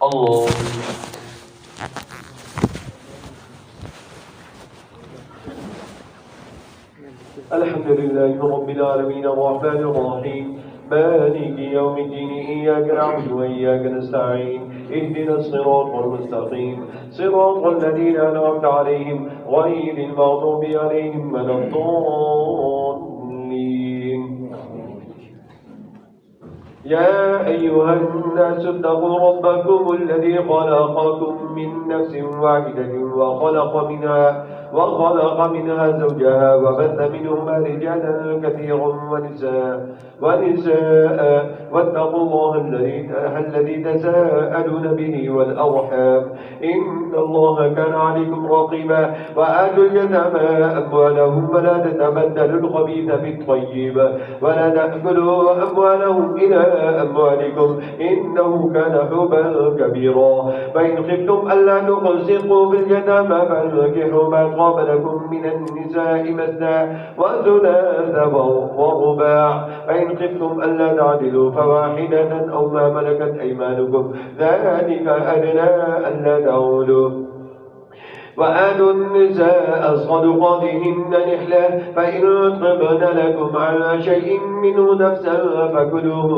الله. الحمد لله رب العالمين الرحمن الرحيم مالك يوم الدين إياك نعبد وإياك نستعين اهدنا الصراط المستقيم صراط الذين أنعمت عليهم غير المغضوب عليهم ولا الضالين. يا أيها الناس اتقوا ربكم الذي خلقكم من نفس واحدة وخلق منها زوجها وبث منهما رجالا كثيرا ونساء واتقوا الله الذي تساءلون به والأرحام إن الله كان عليكم رقيبا. وآتوا اليتامى أموالهم ولا تتبدلوا الخبيث بالطيب ولا تأكلوا أموالهم إلى أموالكم إنه كان حوبا كبيرا. فإن خفتم ألا تقسطوا باليتامى فانكحوا ما طاب لكم من النساء مثنى وثلاث ورباع. فإن خفتم ألا تعدلوا فواحدة أو ما ملكت أيمانكم ذلك أدنى ألا تعولوا. وآتوا النساء صدقاتهن نحلة فإن طبن لكم على شيء منه نفسا فكلوه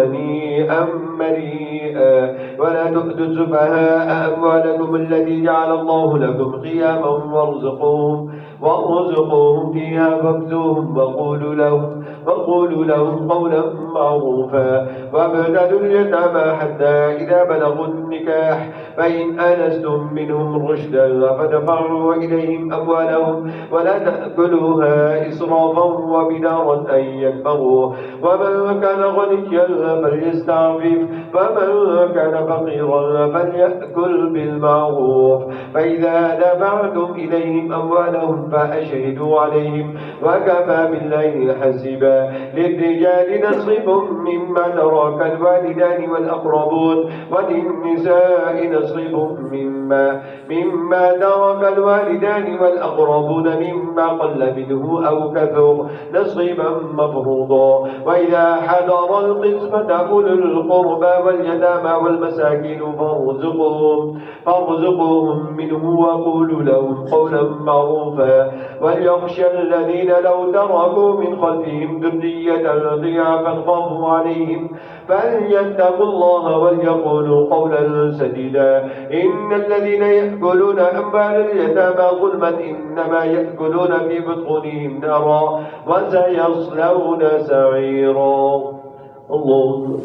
هنيئا مريئا. ولا تؤتوا السفهاء أموالكم التي جعل الله لكم قياما وارزقوهم فيها واكسوهم وقولوا لهم قولا معروفا. وابتلوا اليتامى حتى إذا بلغوا النكاح فإن آنستم منهم رشدا فدفعوا إليهم أموالهم ولا تأكلوها إسرافا وبدارا أن يكبروا. ومن كان غنيا فليستعفف ومن كان فقيرا فليأكل بالمعروف. فإذا دفعتم إليهم أموالهم فأشهدوا عليهم وكفى بالله حسيبا. للرجال نصيب مما ترك الوالدان والأقربون وللنساء نصيب مما ترك الوالدان والأقربون مما قل منه أو كثر نصيبا مفروضا. وإذا حضر القسمة أولو القربى واليتامى والمساكين فارزقوهم منه وقولوا لهم قولا معروفا. وليخشى الذين لو تركوا من خلفهم ذرية ضعافا خافوا عليهم فليتقوا الله وليقولوا قولا سديدا. إن الذين يأكلون أموال اليتامى ظلما إنما يأكلون في بطونهم نارا وسيصلون سعيرا. الله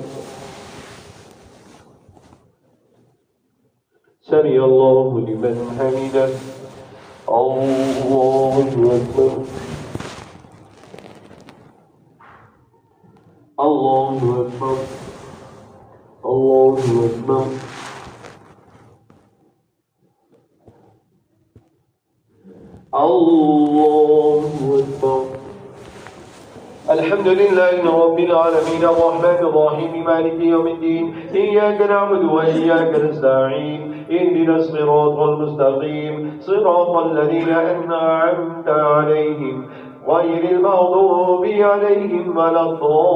سمع الله لمن حمده. الله أكبر. الله أكبر. الله أكبر. الله أكبر. الحمد لله رب العالمين الرحمن الرحيم مالك يوم الدين إياك نعبد وإياك نستعين اهدنا الصراط المستقيم صراط الذين أنعمت عليهم غير المغضوب عليهم ولا الضالين.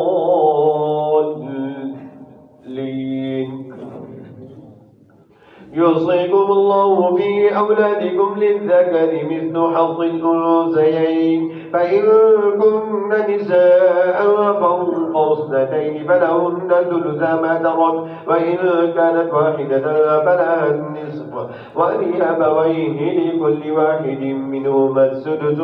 يوصيكم الله في أولادكم للذكر مثل حظ الأنثيين فإن كن نساء فوق اثنتين فلهن ثلث ما ترك وإن كانت واحدة فلها النصف ولأبويه لكل واحد منهما السدس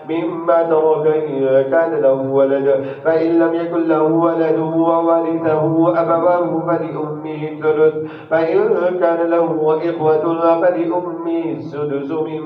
مما ترك إن كان له ولد. فإن لم يكن له ولد وورثه أبواه فلأمه الثلث فإن كان له إخوة فلأمه السدس من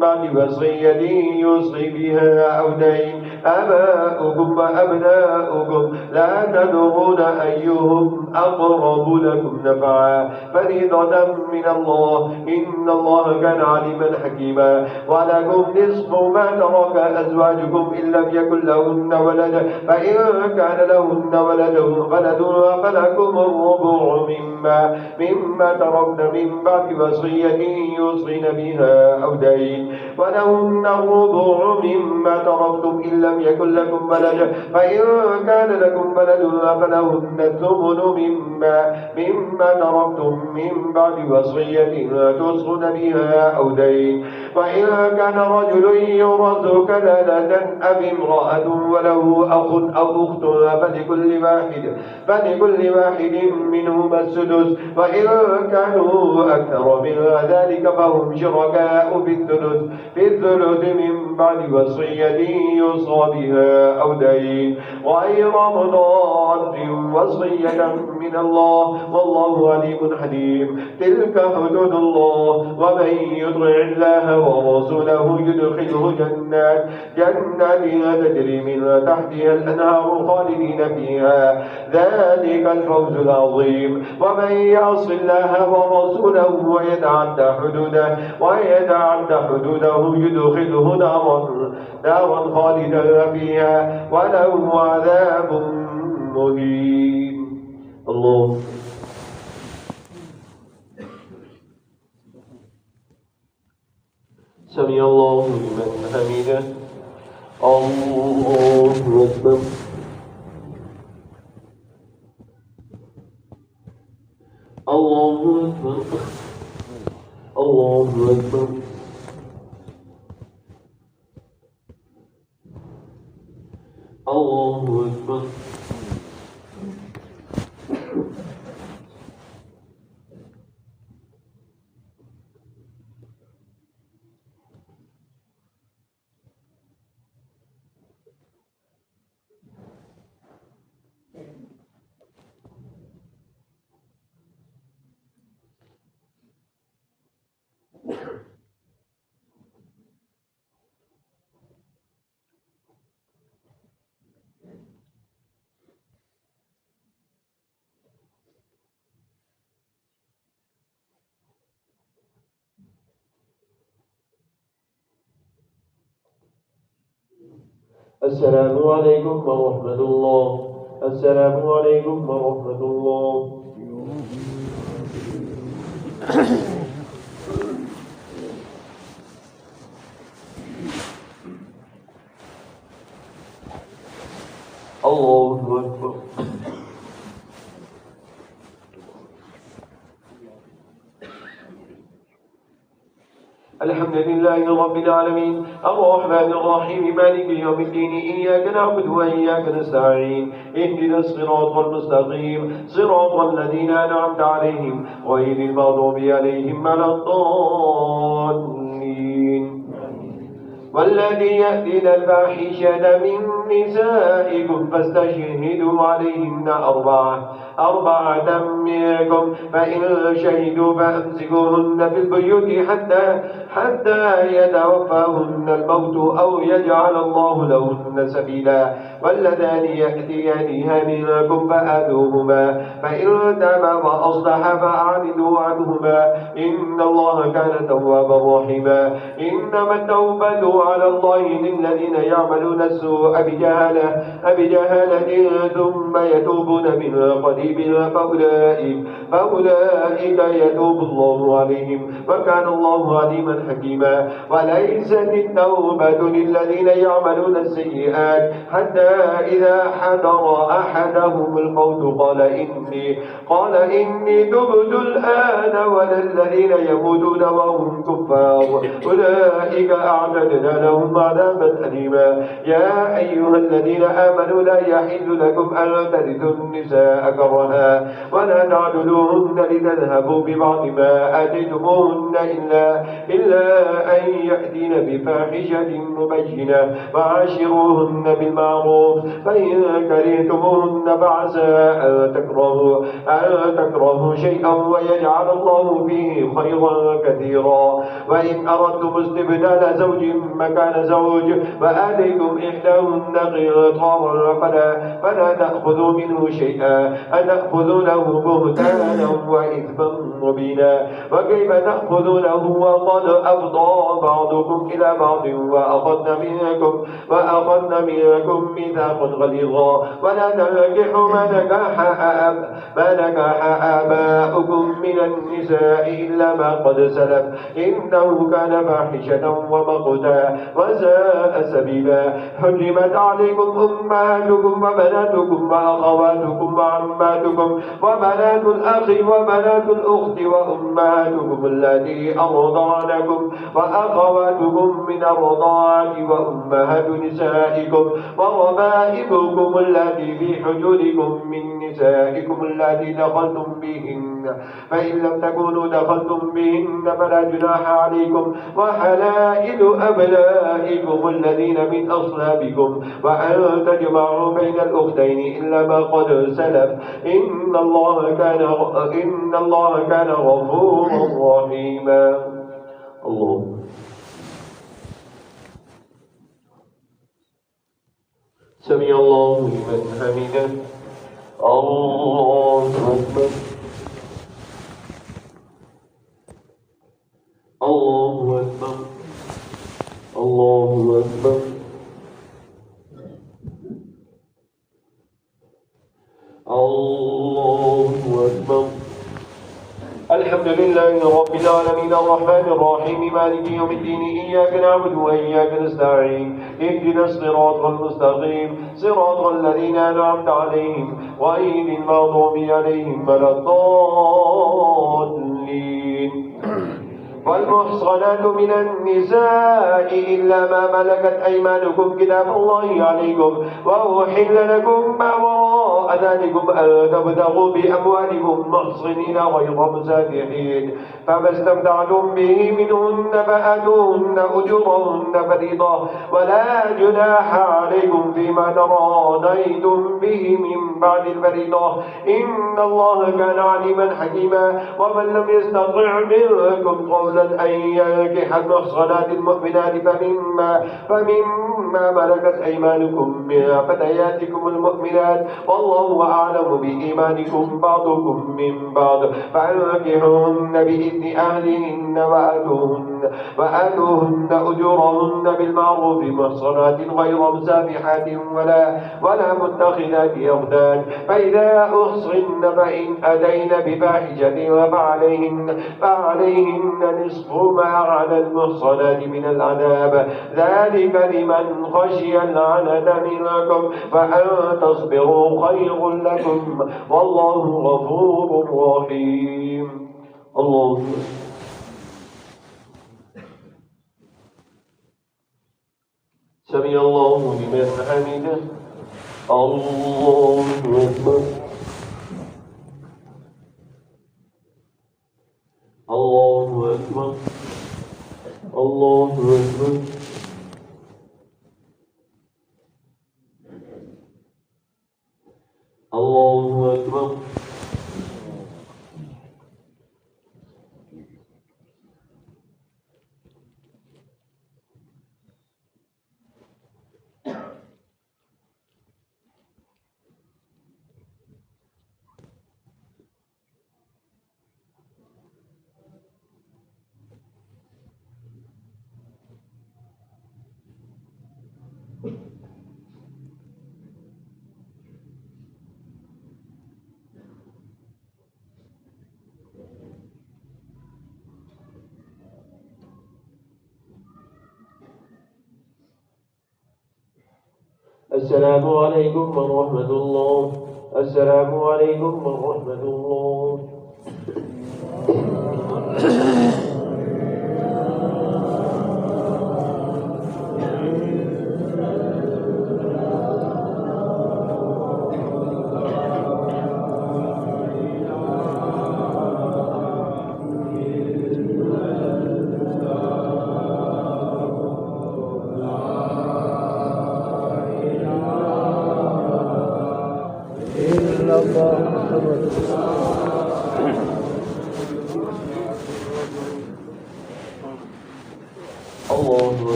بعد وصية يوصي بها أو دين. آباؤكم وأبناؤكم لا تدرون أيهم أقرب لكم نفعا فريضة من الله إن الله كان عليما حكيما. ولكم نصف ما ترك أزواجكم إن لم يكن لهن ولد فإن كان لهن ولد فلكم الربع مما تركن من بعد وصية يوصين بها أو دين. ولهن الربع مما تركتم إن لم لم يكن لكم ولد فإن كان لكم ولد فلهن الثمن مما تركتم من بعد وصية توصون بها أو دين. وإن كان رجل يورث كلالة أم امرأة وله أخ أو أخت فلكل واحد منهما السدس. وإن كانوا أكثر من ذلك فهم شركاء في الثلث من بعد وصية يوصى بها أو دين غير مضار وصية من الله والله عليم حليم. تلك حدود الله ومن يطع الله ورسوله يدخله جنات تجري من تحتها الأنهار خالدين فيها ذلك الفوز العظيم. ومن يعص الله ورسوله ويتعد حدوده يدخله نارا خالدا فيها وله عذاب مهين. الله سمع الله لمن حمده. الله أكبر. الله أكبر. الله أكبر. الله أكبر. السلام عليكم ورحمة الله. السلام عليكم ورحمة الله. الله أكبر. الحمد لله رب العالمين الرحمن الرحيم مالك يوم الدين إياك نعبد وإياك نستعين اهدنا الصراط المستقيم صراط الذين أنعمت عليهم غير المغضوب عليهم ولا الضالين. والذي يأتين الفاحشة من نسائكم فاستشهدوا عليهن أربعة منكم فإن شهدوا فأمسكوهن في البيوت حتى يتوفاهن الموت أو يجعل الله لهن سبيلا. واللذان يأتيانها منكم فآذوهما فإن تابا وأصلحا فأعرضوا عنهما إن الله كان توابا رحيما. إنما التوبة على الله للذين يعملون السوء بجهالة ثم يتوبون من قريب فأولئك يتوب الله عليهم وكان الله عليما حكيما. وليست التوبة للذين يعملون السيئات حتى إذا حضر أحدهم الموت قال إني تبت الآن ولا الذين يموتون وهم كفار أولئك أعتدنا لهم عذابا أليما. يا أيها الذين آمنوا لا يحل لكم أن ترثوا النساء كرها ولا تعدلوهن لتذهبوا ببعض ما آتيتموهن إلا أن يأتين بفاحشة مبينة وعاشروهن بالمعروف فإن كرهتموهن فعسى أن تكرهوا شيئا ويجعل الله فيه خيرا كثيرا. وإن أردتم استبدال زوج مكان زوج وآتيتم إحداهن قنطارا فلا تأخذوا منه شيئا أتأخذونه بهتانا وإثما مبينا. وكيف تأخذونه وقد أفضى بعضكم إلى بعض وأخذن منكم ميثاقا غليظا. ولا تنكحوا ما نكح آباؤكم من النساء إلا ما قد سلف إن إنه كان فاحشة ومقتا وساء سبيلا. حرمت عليكم أمهاتكم وبناتكم وأخواتكم وعماتكم وبنات الأخ وبنات الأخت وأمهاتكم التي أرضعنكم وأخواتكم من الرضاعة وأمهات نسائكم وربائبكم التي في حجوركم من نسائكم التي دخلتم بهن، فإن لم تكونوا دخلتم بهن فلا جناح عليكم، وحلائل أبنائكم الذين من أصلابكم، وأن تجمعوا بين الأختين إلا ما قد سلف، إن الله كان غفورا رحيما. الله سمع الله لمن حمده. الله أكبر. الله أكبر. الله أكبر. الله أكبر. الحمد لله رب العالمين الرحمن الرحيم مالك يوم الدين إياك نعبد وإياك نستعين اهدنا الصراط المستقيم صراط الذين أنعمت عليهم غير المغضوب عليهم ولا الضالين. والمحصنات من النساء إلا ما ملكت أيمانكم كتاب الله عليكم، وأحل لكم ما وراء ذلكم أن تبتغوا بأموالكم محصنين غير مسافحين، فما استمتعتم به منهن فآتوهن أجورهن فريضة، ولا جناح عليكم فيما تراضيتم به من بعد الفريضة، إن الله كان عليما حكيما. ومن لم يستطع منكم قولا أن ينكح المحصنات المؤمنات فمما ملكت أيمانكم من فتياتكم المؤمنات، والله أعلم بإيمانكم بعضكم من بعض، فأنكحوهن بإذن أهلهن وآتوهن أجورهن بالمعروف محصنات غير مسافحات ولا متخذات أخدان، فإذا أحصن فإن أتين بفاحشة فعليهن نصف ما على المحصنات من العذاب، ذلك لمن خشي العنة منكم، وأن تصبروا خير لكم، والله غفور رحيم. الله سمع الله لمن حمده. الله أكبر. الله أكبر. الله أكبر. الله أكبر. السلام عليكم ورحمة الله. السلام عليكم ورحمة الله.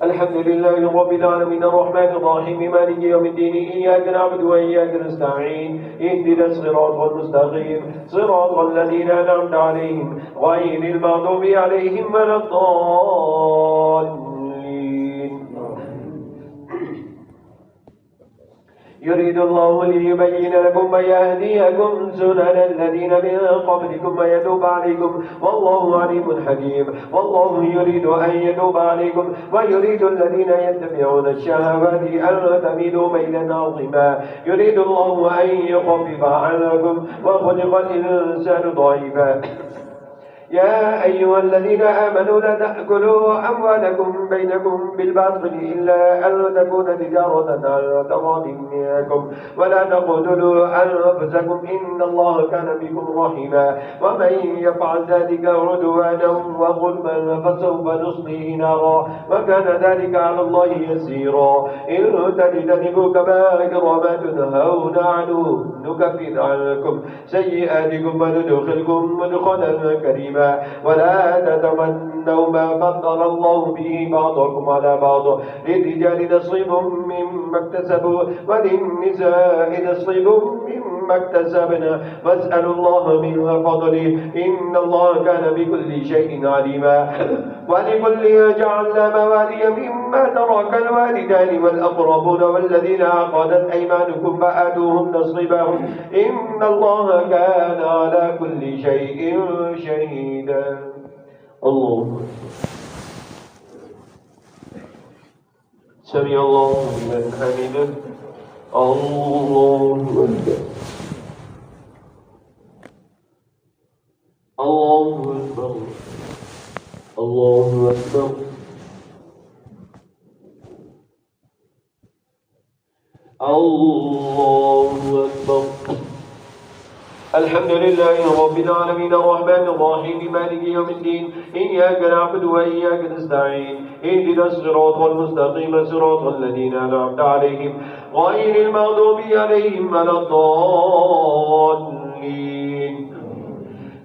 الحمد لله رب العالمين الرحمن الرحيم مالك يوم الدين إياك نعبد وإياك نستعين اهدنا الصراط المستقيم صراط الذين أنعمت عليهم غير المغضوب عليهم ولا الضالين. يريد الله ليبين لكم ويهديكم سنن الذين من قبلكم ويتوب عليكم والله عليم حكيم. والله يريد أن يتوب عليكم ويريد الذين يتبعون الشهوات أن تميلوا ميلا عظيما. يريد الله أن يخفف عنكم وخلق الإنسان ضعيفا. يا أيها الذين آمنوا لا تأكلوا أموالكم بينكم بالباطل إلا أن تكون تجارة عن تراض منكم ولا تقتلوا أنفسكم إن الله كان بكم رحيما. ومن يفعل ذلك عدوانا وظلما فسوف نصليه نارا وكان ذلك على الله يسيرا. إن تجتنبوا كبائر ما تنهون عنه نكفر عنكم سيئاتكم وندخلكم مدخلا كريما. ولا تتمنوا ما فضل الله به بعضكم على بعض للرجال نصيب مما اكتسبوا وللنساء نصيب مما اكتسبنا واسألوا الله من فضله إن الله كان بكل شيء عليما. ولكل جعلنا موالي مما ترك الوالدان والأقربون والذين عقدت أيمانكم فآتوهم نصيبهم إن الله كان على كل شيء شهيدا. الله سمع الله لمن حمده. الله أكبر. الله أكبر. الله أكبر. الله أكبر. الحمد لله رب العالمين الرحمن الرحيم مالك يوم الدين إياك نعبد وإياك نستعين اهدنا الصراط المستقيم صراط الذين أنعمت عليهم غير المغضوب عليهم ولا الضالين.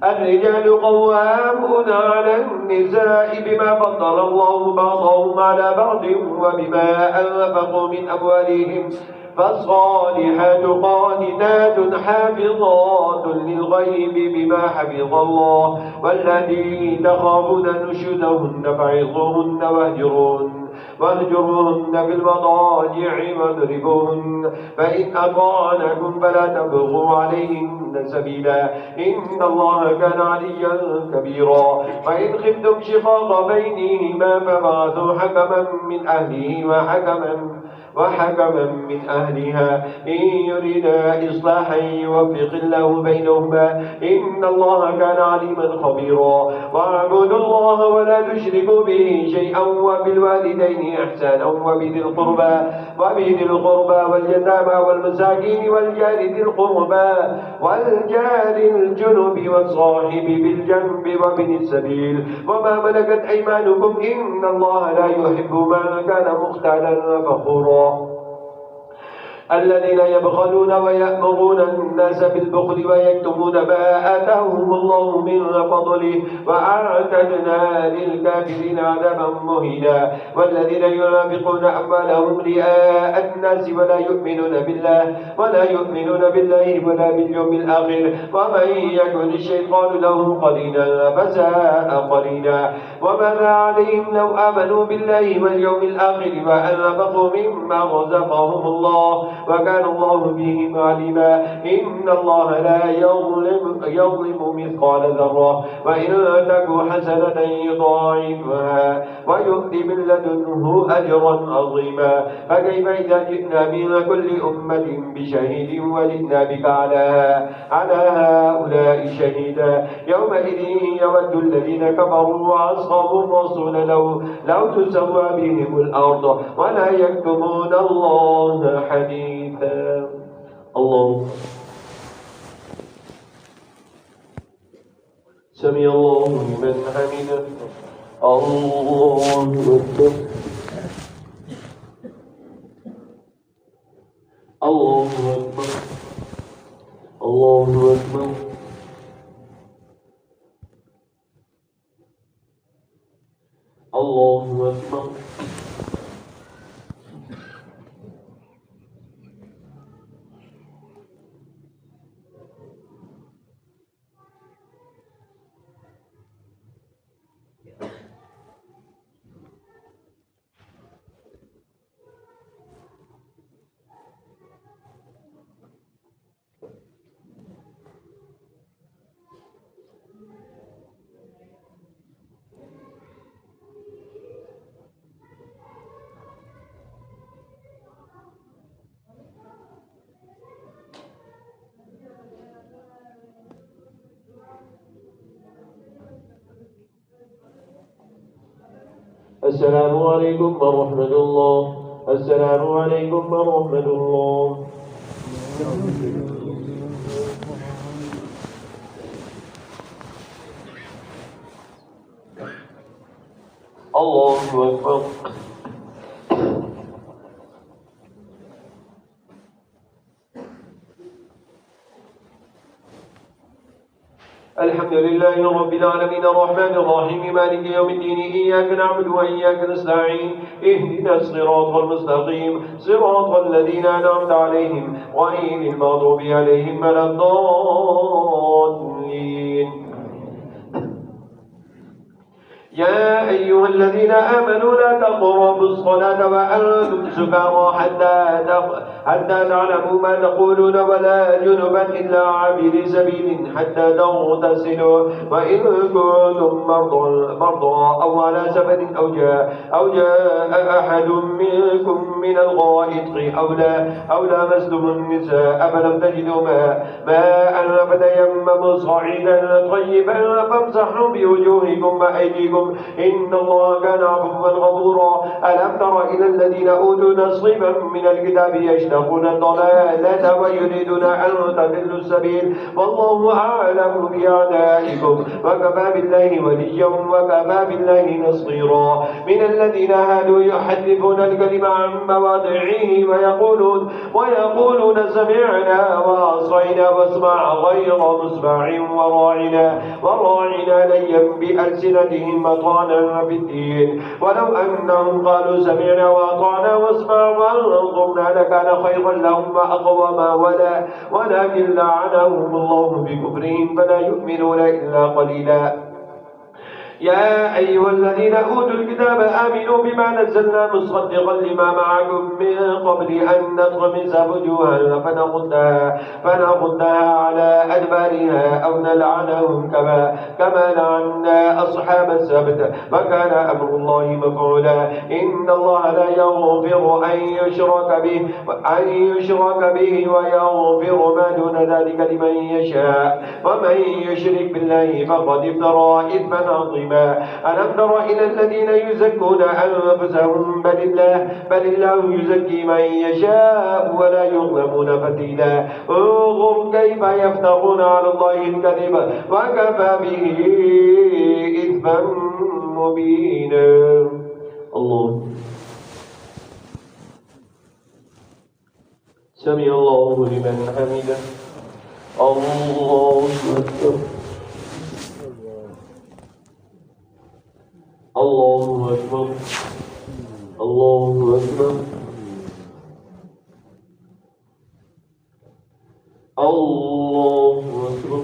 الرجال قوامون على النساء بما فضل الله بعضهم على بعض وبما أنفقوا من أموالهم فالصالحات قانتات حافظات للغيب بما حفظ الله والذي تخافون نشوزهن فعظوهن واهجروهن في المضاجع واضربوهن فإن أطعنكم فلا تبغوا عليهن سبيلا إن الله كان عليا كبيرا. فإن خفتم شقاق بينهما فبعثوا حكما من أهله وحكما من أهلها إن يريدا إصلاحا يوفق الله بينهما إن الله كان عليما خبيرا. واعبدوا الله ولا تشركوا به شيئا وبالوالدين إحسانا وبذي القربى واليتامى والمساكين والجار ذي القربى والجار الجنب والصاحب بالجنب وابن السبيل وما ملكت أيمانكم إن الله لا يحب من كان مختالا فخورا. الذين يبخلون ويأمرون الناس بالبخل ويكتمون ما آتاهم الله من فضله وأعتدنا للكافرين عذابا مهينا. والذين ينافقون أموالهم رئاء الناس ولا يؤمنون بالله ولا باليوم الآخر ومن يكن الشيطان له قرينا فساء قرينا. وماذا عليهم لو آمنوا بالله واليوم الآخر وأنفقوا مما رزقهم الله وكان الله بهم عليما. إن الله لا يظلم مثقال ذرة وإن تك حسنة يضاعفها ويؤتي من لدنه أجرا عظيما. فكيف إذا جئنا من كل أمة بشهيد وجئنا بك على هؤلاء شهيدا. يومئذ يود الذين كفروا وأصحاب الرسول لو تسوى بهم الأرض ولا يكتمون الله حديثا. الله سمع الله لمن حمده. الله أكبر. الله أكبر. الله أكبر. الله أكبر. السلام عليكم ورحمة الله. السلام عليكم ورحمة الله. الله أكبر. الحمد لله رب العالمين الرحمن الرحيم مالك يوم الدين إياك نعبد وإياك نستعين اهدنا الصراط المستقيم صراط الذين أنعمت عليهم غير المغضوب عليهم ولا الضالين. يا أيها الذين آمنوا لا تقربوا الصلاة وأنتم سكارى حتى تعلموا ما تقولون ولا جنبا إلا عابري سبيل حتى تغتسلوا وإن كنتم مرضى أو على سفر أو جاء أحد منكم من الغائط أو لامستم النساء فلم تجدوا ماء فتيمموا صعيدا طيبا فامسحوا بوجوهكم وأيديكم إن الله كان عفوا غفورا. ألم تر إلى الذين أوتوا نصيبا من الكتاب يشتقون الضلالة ويريدون أن تضلوا السبيل والله أعلم بأعدائكم وكفى بالله وليا وكفى بالله نصيرا. من الذين هادوا يحرفون الكلم عن مواضعه ويقولون سمعنا وعصينا واسمع غير مسمع وراعنا ليا بألسنتهم مطانا في الدين ولو أنهم قالوا سمعنا وأطعنا واسمع وانظرنا لكان خيرا لهم وأقوما ولكن لعنهم الله بكفرهم فلا يؤمنون إلا قليلا. يا أيها الذين أوتوا الكتاب آمنوا بما نزلنا مصدقا لما معكم من قبل أن نطمس وجوها فنردها على أدبارها أو نلعنهم كما لعنا أصحاب السبت وكان أمر الله مفعولا. إن الله لا يغفر أن يشرك به ويغفر ما دون ذلك لمن يشاء ومن يشرك بالله فقد افترى إثما عظيما. ألم تر إلى الذين يزكون أنفسهم بل الله يزكي من يشاء ولا يظلمون فتيلا. انظر كيف يفترون على الله الكذب وكفى به إثما مبينا. الله سمع الله لمن حمده. الله أكبر. الله أكبر. الله أكبر. الله أكبر.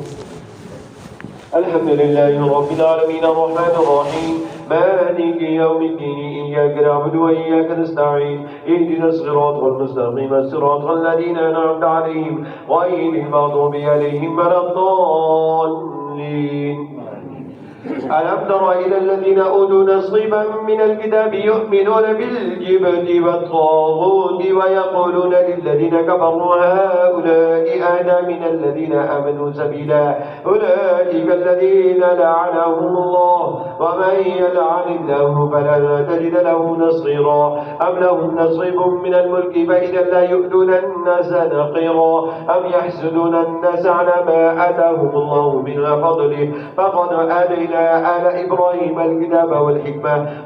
الحمد لله رب العالمين الرحمن الرحيم مالك يوم الدين إياك نعبد وإياك نستعين اهدنا الصراط المستقيم صراط الذين أنعمت عليهم غير المغضوب عليهم ولا الضالين. ألم تر إلى الذين أوتوا نصيبا من الكتاب يؤمنون بالجبت والطاغوت ويقولون للذين كفروا هؤلاء أهدى من الذين آمنوا سبيلا. أولئك الذين لعنهم الله ومن يلعن الله فلن تجد له نصيرا. أم لهم نصيب من الملك فإذا لا يؤتون الناس نقيرا. أم يحسدون الناس على ما آتاهم الله من فضله فقد آتينا آل إبراهيم الكتاب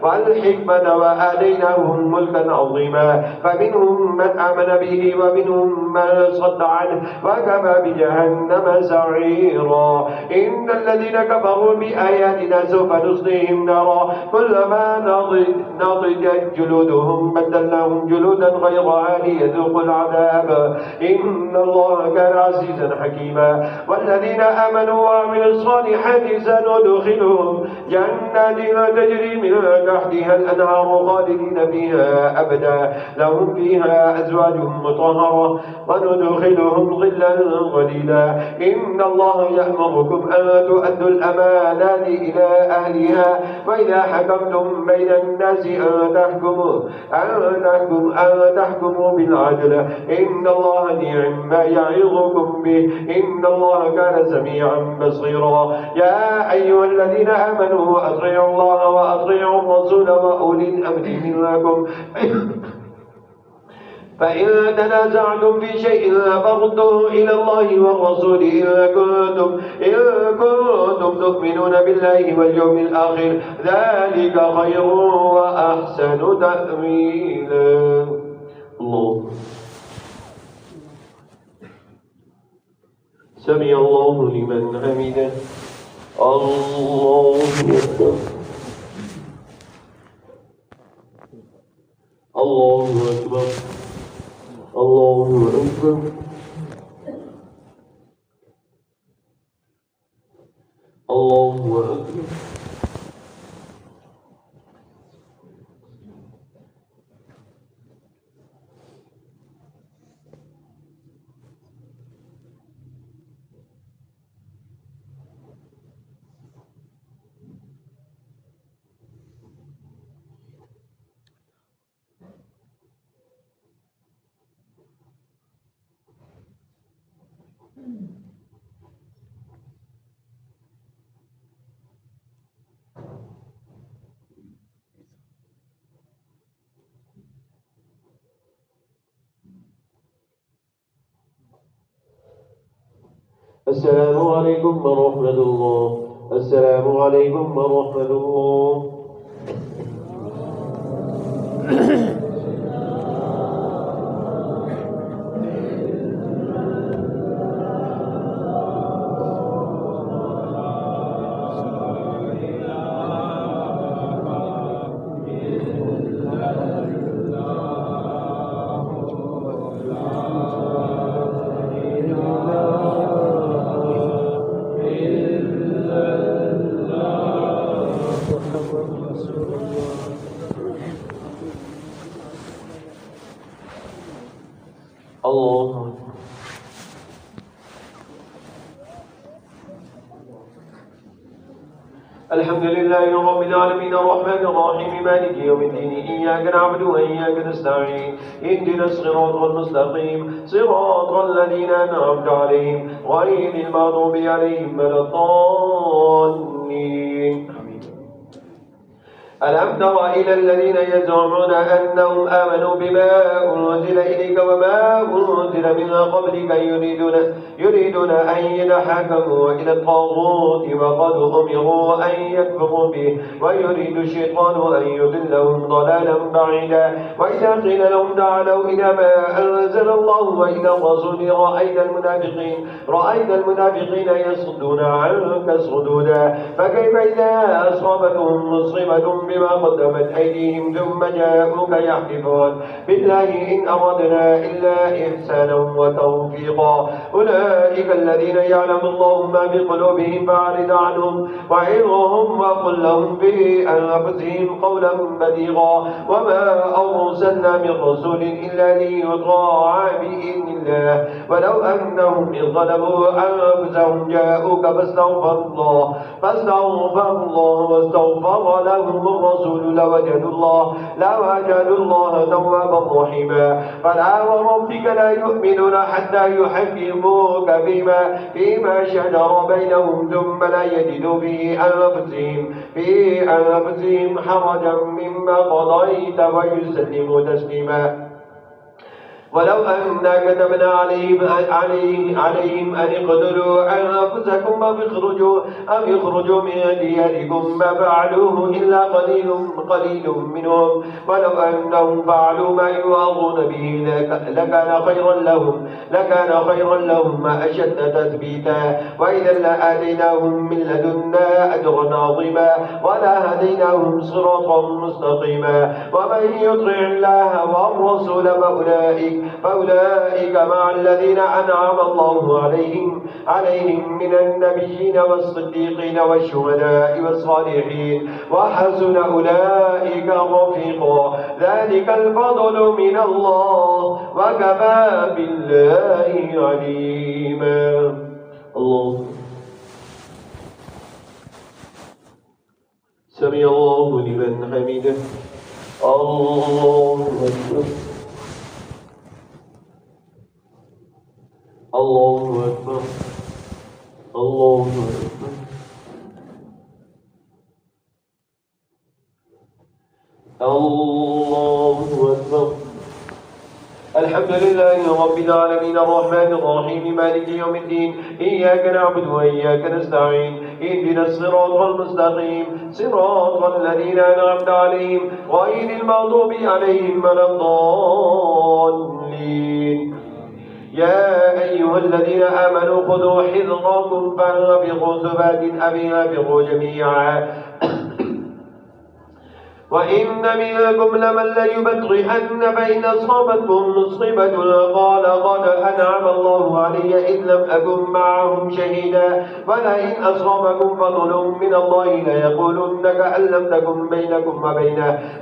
والحكمة وآتيناهم ملكا عظيما. فمنهم من آمن به ومنهم من صد عنه وكفى بجهنم سعيرا. إن الذين كفروا بآياتنا سوف نصليهم نارا كلما نضجت جلودهم بدلناهم جلودا غيرها ليذوقوا العذاب إن الله كان عزيزا حكيما. والذين آمنوا وعملوا الصالحات سندخلهم جنات تجري من تحتها الأنهار خالدين فيها أبدا لهم فيها أزواج مطهرة وندخلهم ظلا ظليلا. إن الله يأمركم أن تؤدوا الأمانات إلى أهلها وإذا حكمتم بين الناس أن تحكموا بالعدل إن الله نعم ما يعظكم به إن الله كان سميعا بصيرا. يا أيها الذين آمنوا أطيعوا الله وأطيعوا الرسول وأولي الأمر منكم فإن تنازعتم في شيء فردوه إلى الله والرسول إن كنتم تؤمنون بالله واليوم الآخر ذلك خير وأحسن تأويلا. الله سمع الله لمن حمده. الله أكبر. الله أكبر. الله أكبر. الله أكبر. السلام عليكم ورحمة الله. السلام عليكم ورحمة الله. الله الحمد لله رب العالمين الرحمن الرحيم مالك يوم الدين إياك نعبد وإياك نستعين اهدنا الصراط المستقيم صراط الذين أنعمت عليهم غير المغضوب عليهم ولا الضالين. ألم تر إلى الذين يزعمون أنهم آمنوا بما أنزل إليك وما أنزل من قبلك يريدون أن يتحاكموا إلى الطاغوت وقد أمروا أن يكفروا به ويريد الشيطان أن يضلهم ضلالا بعيدا. وإذا قيل لهم تعالوا إلى ما أنزل الله وإلى الرسول رأيت المنافقين يصدون عنك صدودا. فكيف إذا أصابتهم مصيبة بما قدمت أيديهم ثم جاءوك يحلفون بالله إن أردنا إلا إحسانا وتوفيقا أولئك الذين يعلم الله ما بقلوبهم فأعرض عنهم وعظهم وقل لهم في أنفسهم قولا بليغا. وما أرسلنا من رسول إلا ليطاع بإذن الله ولو أنهم إذ ظلموا أنفسهم جاءوك فاستغفر الله واستغفر لهم الرسول لوجدوا الله توابا رحيما. فلا وربك لا يؤمنون حتى يحكموك فيما شجر بينهم ثم لا يجدوا في أنفسهم حرجا مما قضيت ويسلموا تسليما. ولو أننا كتبنا عليهم أن اقتلوا أنفسكم أو اخرجوا من دياركم ما فعلوه إلا قليل منهم ولو أنهم فعلوا ما يوعظون به لكان خيرا لهم ما أشد تثبيتا. وإذا لآتيناهم من لدنا أجرا عظيما ولا هديناهم صراطا مستقيما. ومن يطع الله والرسول فأولئك مع الذين أنعم الله عليهم من النبيين والصديقين والشهداء والصالحين وحسن أولئك رفيقا. ذلك الفضل من الله وكفى بالله عليما. الله سمع الله لمن حمده. الله أكبر. الله أكبر. الله أكبر. الله أكبر. الحمد لله رب العالمين الرحمن الرحيم مالك يوم الدين إياك نعبد وإياك نستعين اهدنا الصراط المستقيم صراط الذين أنعمت عليهم غير المغضوب عليهم ولا الضالين. يا أيها الذين آمنوا خذوا حذركم فانفروا ثبات أو انفروا جميعا وإن منكم لمن ليبطئن فإن أصابتكم مصيبة قال قد أنعم الله علي إذ لم أكن معهم شهيدا ولئن أصابكم فضل من الله ليقولن كأن لم تكن بينكم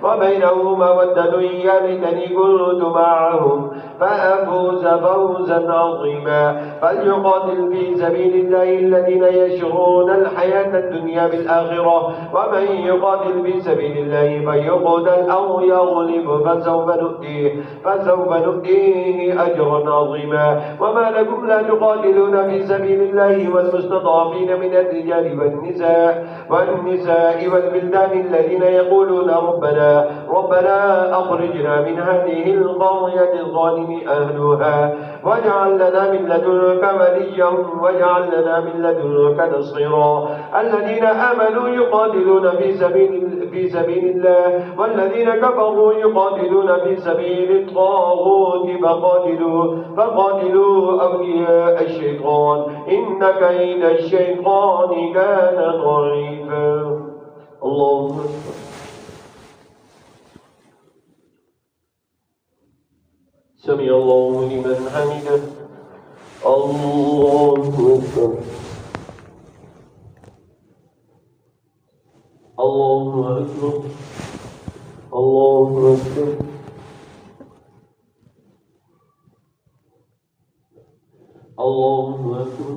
وبينه مودة يا ليتني كنت معهم فأفوز فوزا عظيما. فليقاتل في سبيل الله الذين يشرون الحياة الدنيا بالآخرة ومن يقاتل في سبيل الله فيقتل أو يغلب فسوف نؤتيه أجرا عظيما. وما لكم لا تقاتلون في سبيل الله والمستضعفين من الرجال والنساء والبلدان الذين يقولون ربنا أخرجنا من هذه القرية الظالم أهلها واجعل لنا من لدنك وليا واجعل لنا من لدنك نصيرا. الذين آمنوا يقاتلون في سبيل الله والذين كفروا يقاتلون في سبيل الطاغوت فقاتلوا أولياء الشيطان إن كيد الشيطان كان ضعيفا. الله أكبر. سمع الله لمن حمده. الله أكبر. الله أكبر. الله أكبر. الله أكبر.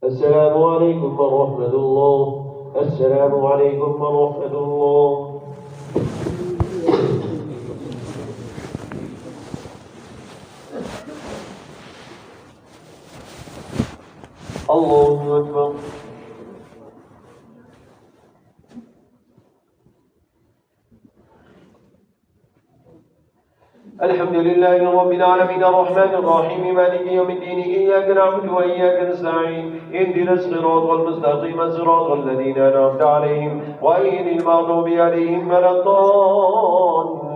السلام عليكم ورحمة الله. السلام عليكم ورحمة الله. الله أكبر. الحمد لله رب العالمين الرحمن الرحيم مالك يوم الدين إياك نعبد وإياك نستعين اهدنا الصراط المستقيم صراط الذين أنعمت عليهم غير المغضوب عليهم ولا الضالين.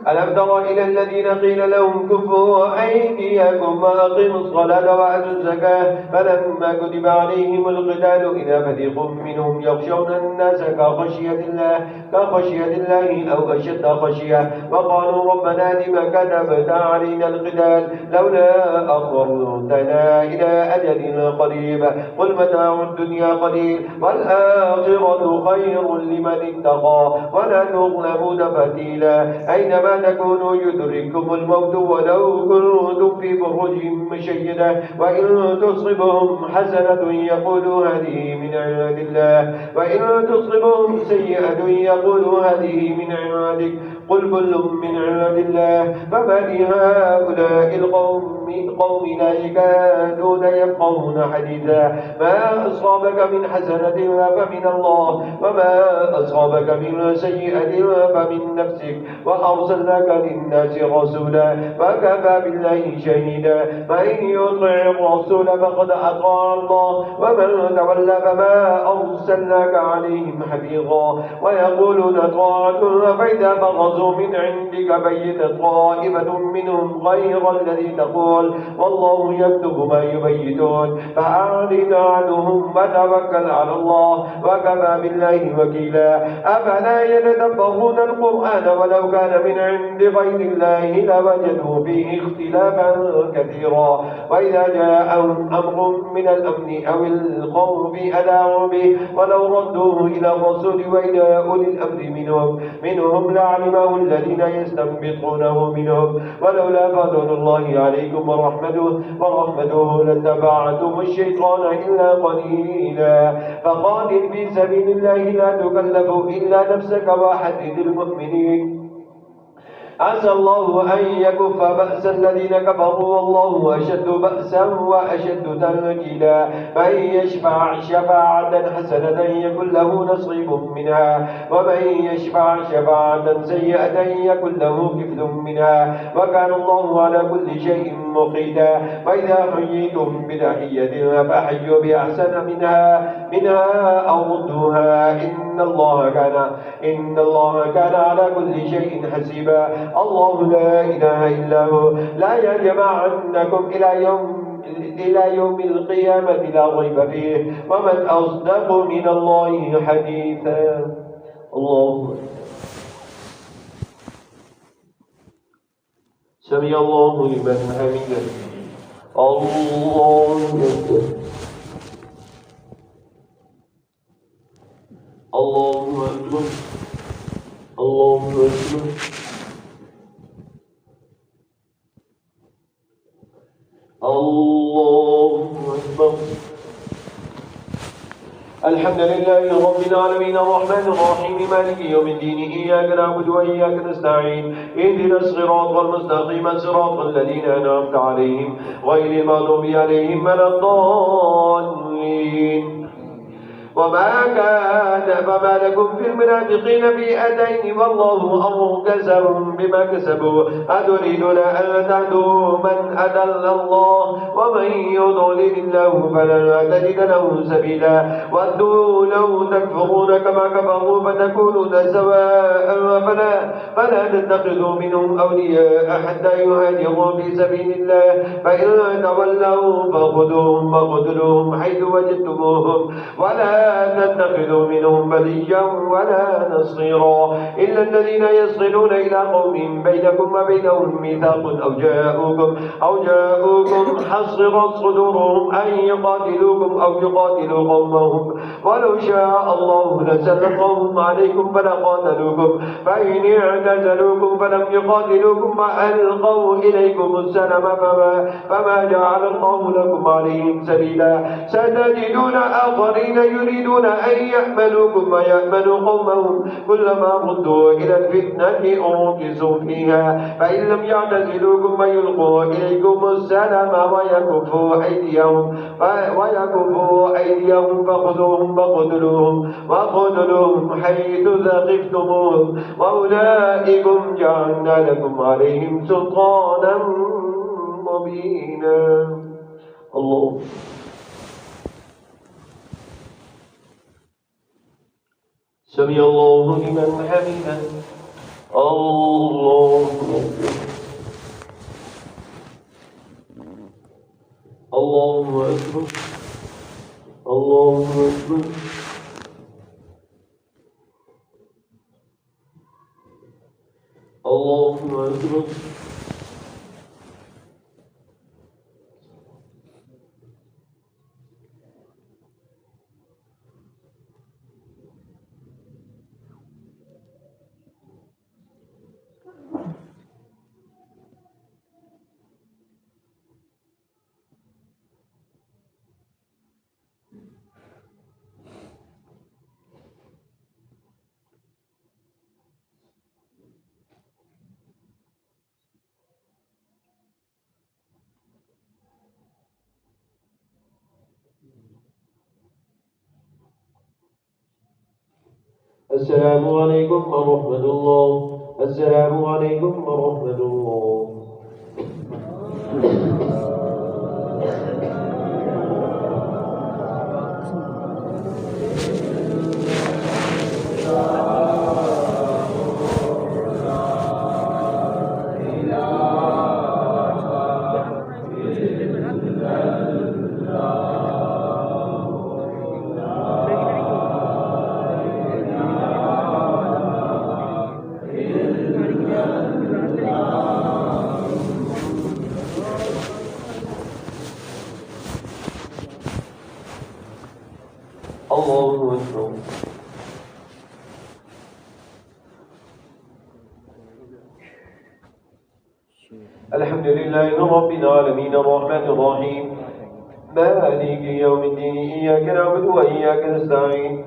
ألم تر إلى الذين قيل لهم كفوا أيديكم وأقيموا الصلاة وآتوا الزكاة فلما كتب عليهم القتال إذا فريق منهم يخشون الناس كخشية الله أو أشد خشية وقالوا ربنا لم كتبت علينا القتال لولا أخرتنا إلى أجل قريب قل متاع الدنيا قليل والآخرة خير لمن اتقى ولا تظلمون فتيلا. أينما تكونوا يدرككم الموت ولو كنتم في بروج مشيدة وإن تصبهم حسنة يقولوا هذه من عند الله وإن تصبهم سيئة يقولوا هذه من عندك قل كل من عند الله فما لهؤلاء القوم لا يكادون يفقهون حديثا. ما أصابك من حسنة فمن الله وما أصابك من سيئة فمن نفسك وأرسلناك للناس رسولا وكفى بالله شهيدا. من يطع الرسول فقد أطاع الله ومن تولى فما أرسلناك عليهم حفيظا. ويقولون طاعة فإذا برزوا اتخذوا من عندك بيتا طائفة منهم غير الذي تقول والله يكتب ما يبيتون فأعرض عنهم وتوكل على الله وكفى بالله وكيلا أفلا يتدبرون القرآن ولو كان من عند غير الله لوجدوا فيه اختلافا كثيرا وإذا جاءهم أمر من الأمن أو الخوف أذاعوا به ولو ردوه إلى الرسول وإلى أولي الأمر منهم لعلمه الذين يستنبطونه منهم ولولا فضل الله عليكم ورحمته لاتبعتم الشيطان إلا قليلا فقاتل في سبيل الله لا تكلف إلا نفسك وحدد المؤمنين عسى الله أن يكف بأس الذين كفروا والله أشد بأسا وأشد تنكيلا من يشفع شفاعة حسنة يكن له نصيب منها ومن يشفع شفاعة سيئة يكن له كفل منها وكان الله على كل شيء مقيتا وإذا حييتم بتحية فحيوا بأحسن منها أو ردوها إن الله كان على كل شيء حسيبا الله لا إله إلا هو لا يجمعنكم إلى يوم القيامة لا ريب فيه ومن أصدق من الله حديثا الله سمع الله لمن حمده الله أكبر الله أكبر الله أكبر الله أكبر الحمد لله رب العالمين الرحمن الرحيم مالك يوم الدين إياك نعبد وإياك نستعين اهدنا الصراط المستقيم صراط الذين أنعمت عليهم غير المغضوب عليهم ولا الضالين فما لكم في المنافقين فئتين والله أركسهم بما كسبوا أتريدون أن تهدوا من أضل الله ومن يضلل الله فلن تجد له سبيلا ودوا لو تكفرون كما كفروا فتكونون سواء فلا تتخذوا منهم أولياء حتى يهاجروا في سبيل الله فإن تولوا فخذوهم وقتلوهم حيث وجدتموهم ولا تتخذوا منهم وليا ولا نصيرا إلا الذين يصلون إلى قوم بينكم وبينهم ميثاق أو جاءوكم حصرت صدورهم أن يقاتلوكم أو يقاتلوا قومهم ولو شاء الله لسلطهم عليكم فلقاتلوكم فإن اعتزلوكم فلم يقاتلوكم وألقوا إليكم السلم فما جعل الله لكم عليهم سبيلا ستجدون آخرين يريدون أن يأمنوكم ويأمنوا قومهم كلما ردوا إلى الفتنة أركسوا فيها فإن لم يعتزلوكم ويلقوا إليكم السلام ويكفوا أيديهم فخذوهم وقتلوهم حيث ثقفتموهم وأولئكم جعلنا لكم عليهم سلطانا مبينا الله سمع الله لمن حمده الله أكبر الله أكبر الله أكبر الله أكبر السلام عليكم ورحمة الله. السلام عليكم ورحمة الله. الله أكبر. الحمد لله رب العالمين الرحمن الرحيم مالك يوم الدين إياك نعبد وإياك نستعين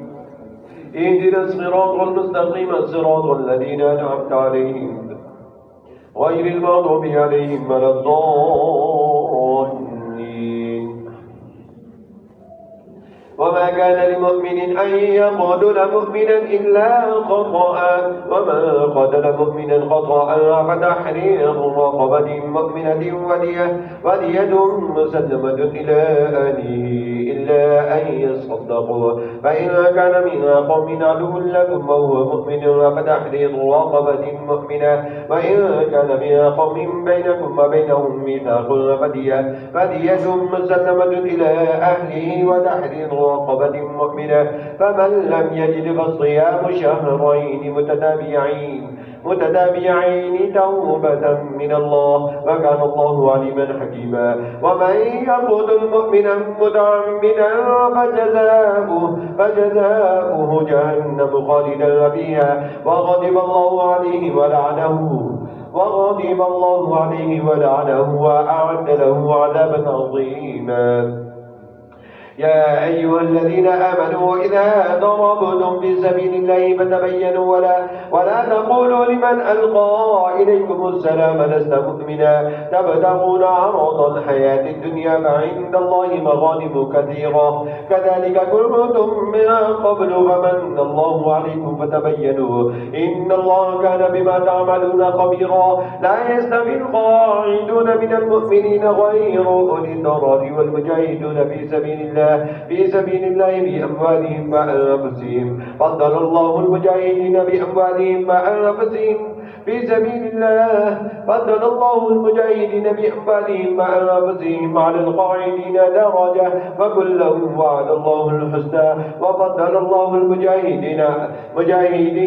اهدنا الصراط المستقيم صراط الذين أنعمت عليهم غير المغضوب عليهم ولا الضالين. وما كان لمؤمن أن يقتل مؤمنا إلا خطأ وما قتل مؤمنا خطأ فتحرير رقبة مؤمنة ودية مسلمة إلى أهله إلا أن يصدقوا فإن كان من قوم عدو لكم وهو مؤمن فتحرير رقبة مؤمنة وإن كان من قوم بينكم وبينهم ميثاق فدية مسلمة إلى أهله وتحرير رقبة مؤمنة فمن لم يجد فصيام شهرين متتابعين توبة من الله وكان الله عليما حكيما. ومن يقتل مؤمنا متعمدا فجزاؤه جهنم خالدا فيها وغضب الله عليه ولعنه وأعد له عذابا عظيما. يا أيها الذين آمنوا إذا ضربتم في سبيل الله فتبينوا ولا تقولوا لمن ألقى إليكم السلام لست مؤمنا تبتغون عرض الحياة الدنيا فعند الله مغانم كثيرة كذلك كنتم من قبل فمن الله عليكم فتبينوا إن الله كان بما تعملون خبيرا. لا يستوي القاعدون من المؤمنين غير أولي الضرر والمجاهدون في سبيل الله بأموالهم وأنفسهم فضل الله المجاهدين بأموالهم وأنفسهم في سبيل الله على القاعدين درجة وكلا وعد الله الحسنى وفضل الله المجاهدين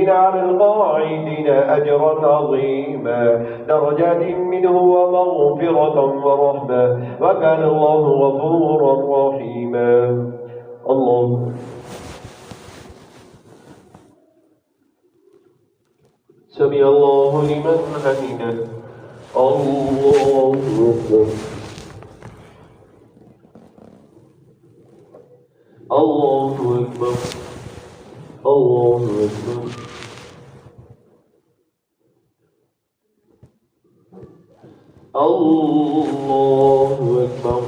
على القاعدين أجرا عظيما درجات منه ومغفرة ورحمة وكان الله غفورا رحيما. الله سمع الله لمن حمده. الله أكبر. الله أكبر. الله أكبر. الله أكبر.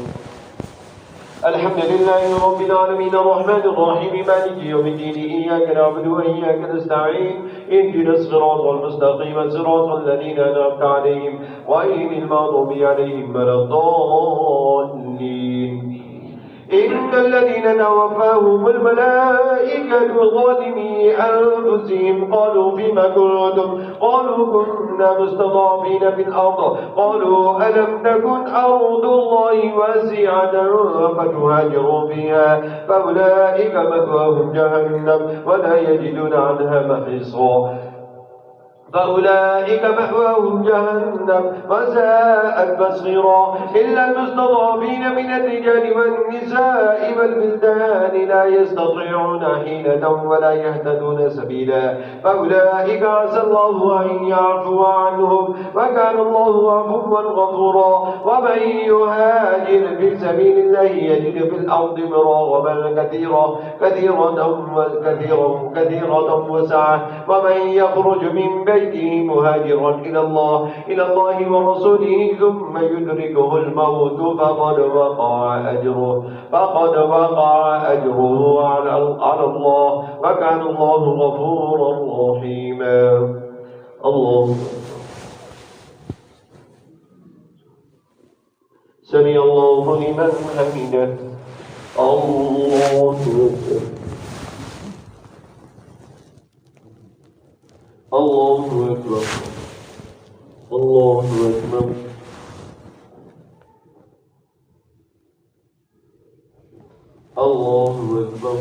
الحمد لله رب العالمين الرحمن الرحيم مالك يوم الدين إياك نعبد وإياك نستعين اهدنا الصراط المستقيم صراط الذين أنعمت عليهم غير المغضوب عليهم ولا الضالين. إن الذين توفاهم الملائكة ظالمي أنفسهم قالوا فيما كنتم قالوا كنا مستضعفين في الأرض قالوا ألم تكن أرض الله واسعة فتهاجروا فيها فأولئك مأواهم جهنم ولا يجدون عنها محيصا وساءت مصيرا إلا المستضعفين من الرجال والنساء والبلدان لا يستطيعون حيلة ولا يهتدون سبيلا فأولئك عسى الله أن يعفو عنهم وكان الله عفوا غفورا. ومن يهاجر في سبيل الله يجد في الأرض مراغما كثيرة وسعة ومن يخرج من بيته مهاجرا إلى الله ورسوله ثم يدركه الموت فقد وقع أجره على الله وكان الله غفورا رحيما. الله سمع الله لمن حمده. الله أكبر. الله أكبر. الله أكبر. الله أكبر.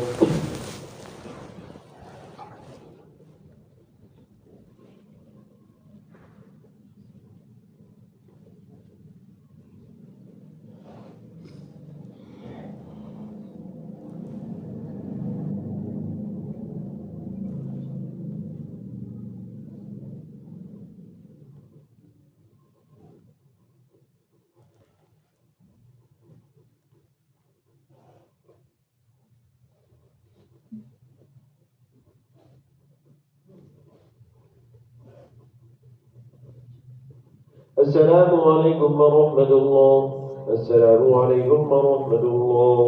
السلام عليكم ورحمة الله. السلام عليكم ورحمة الله.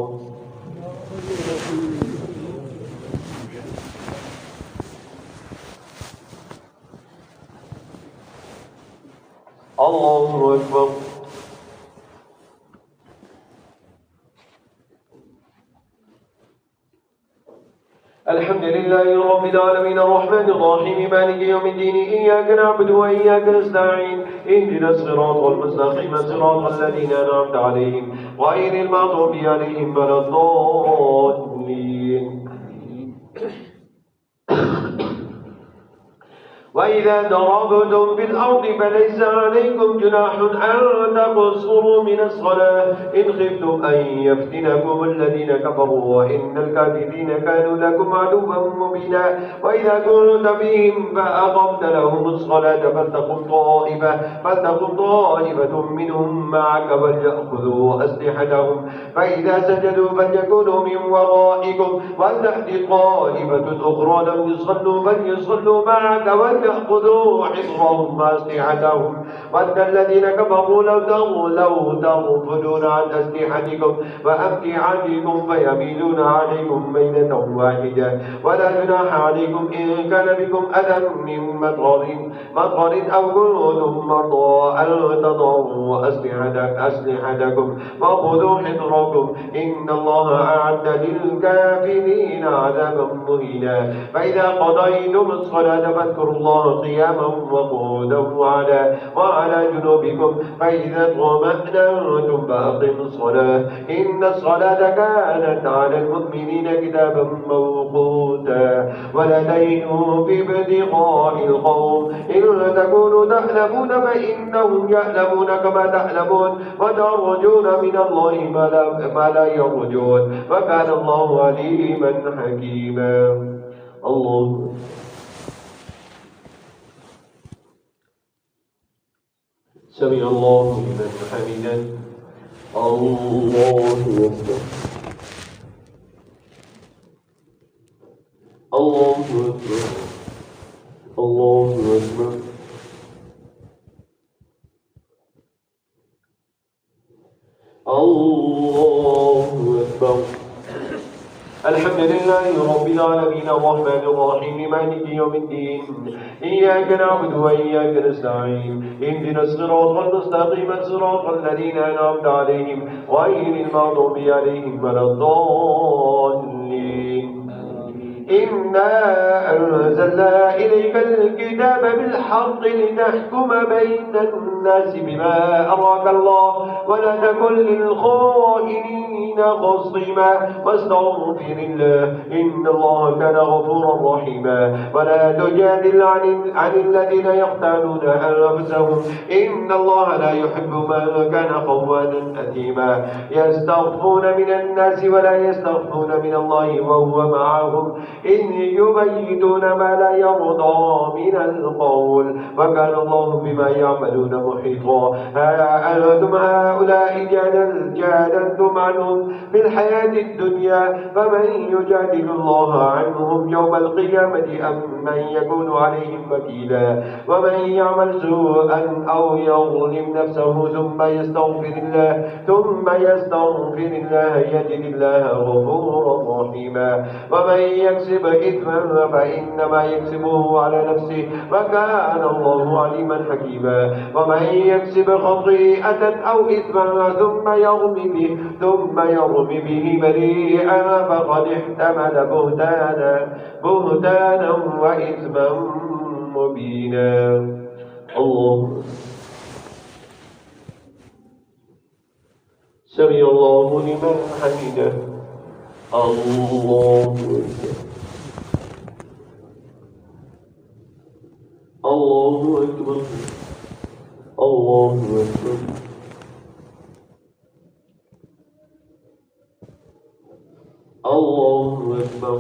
الله أكبر. الحمد لله رب العالمين الرحمن الرحيم مالك يوم الدين إياك نعبد وإياك نستعين اهدنا الصراط المستقيم صراط الذين أنعمت عليهم غير المغضوب عليهم ولا الضالين. وإذا ضربتم في الأرض فليس عليكم جناح أن تقصروا من الصلاة إن خفتم أن يفتنكم الذين كفروا وإن الكافرين كانوا لكم عدوا مبينا. وإذا كنت فيهم فأقمت لهم الصلاة فلتقم طائفة منهم معك وليأخذوا أسلحتهم فإذا سجدوا فليكونوا من ورائكم ولتأت طائفة أخرى لم يصلوا فليصلوا معك وليأخذوا حصرهم وأسلحتهم ود الذين كفروا لو تغفلون عن أسلحتكم وأمتعتكم فيميلون عليكم ميلة واحدة. ولا جناح عليكم إن كان بكم أذى من مطر أو كنتم مرضى أن تضعوا أسلحتكم وخذوا حذركم إن الله أعد للكافرين عذابا مهينا. فإذا قضيتم الصلاة فاذكروا الله قياما وقعودا وعلى جنوبكم فإذا اطمأننتم فأقيموا الصلاة إن الصلاة كانت على المؤمنين كتابا موقوتا. ولا تهنوا في ابتغاء القوم إن تكونوا تألمون فإنهم يألمون كما تألمون وترجون من الله ما لا يرجون وكان الله عليما حكيما. الله سمع الله لمن حمده. الله أكبر. الله أكبر. الله أكبر. الله أكبر. الحمد لله رب العالمين الرحمن الرحيم مالك يوم الدين إياك نعبد وإياك نستعين اهدنا الصراط المستقيم صراط الذين أنعمت عليهم غير المغضوب عليهم ولا الضالين. إنا أنزلنا إليك الكتاب بالحق لتحكم بين الناس بما أراك الله ولا تكن للخائنين خصيما واستغفر الله إن الله كان غفورا رحيما. ولا تجادل عن الذين يختانون أنفسهم إن الله لا يحب من كان خوانا أثيما. يستخفون من الناس ولا يستخفون من الله وهو معهم إذ يبيتون ما لا يرضى من القول وكان الله بما يعملون محيطا. ها أنتم هؤلاء جادلتم عنهم في الحياة الدنيا فمن يجادل الله عنهم يوم القيامة أم من يكون عليهم وكيلا. ومن يعمل سوءا أو يظلم نفسه ثم يستغفر الله يجد الله غفورا رحيما. ومن يكسب إثما فإنما يكسبه على نفسه وكان الله عليما حكيما. ومن يكسب خطيئة أو إثما ثم يرم به بريئا فقد احتمل بهتانا وإثما مبينا. الله سمع الله لمن حمده. الله أكبر. الله أكبر. الله أكبر. الله أكبر.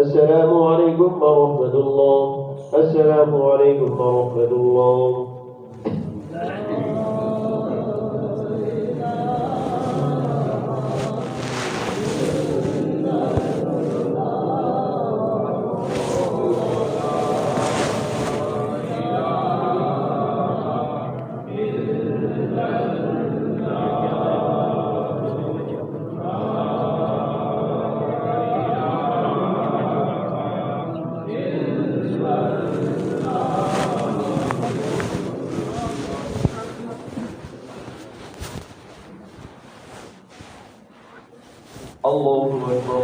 السلام عليكم ورحمة الله. السلام عليكم ورحمة الله. الله أكبر.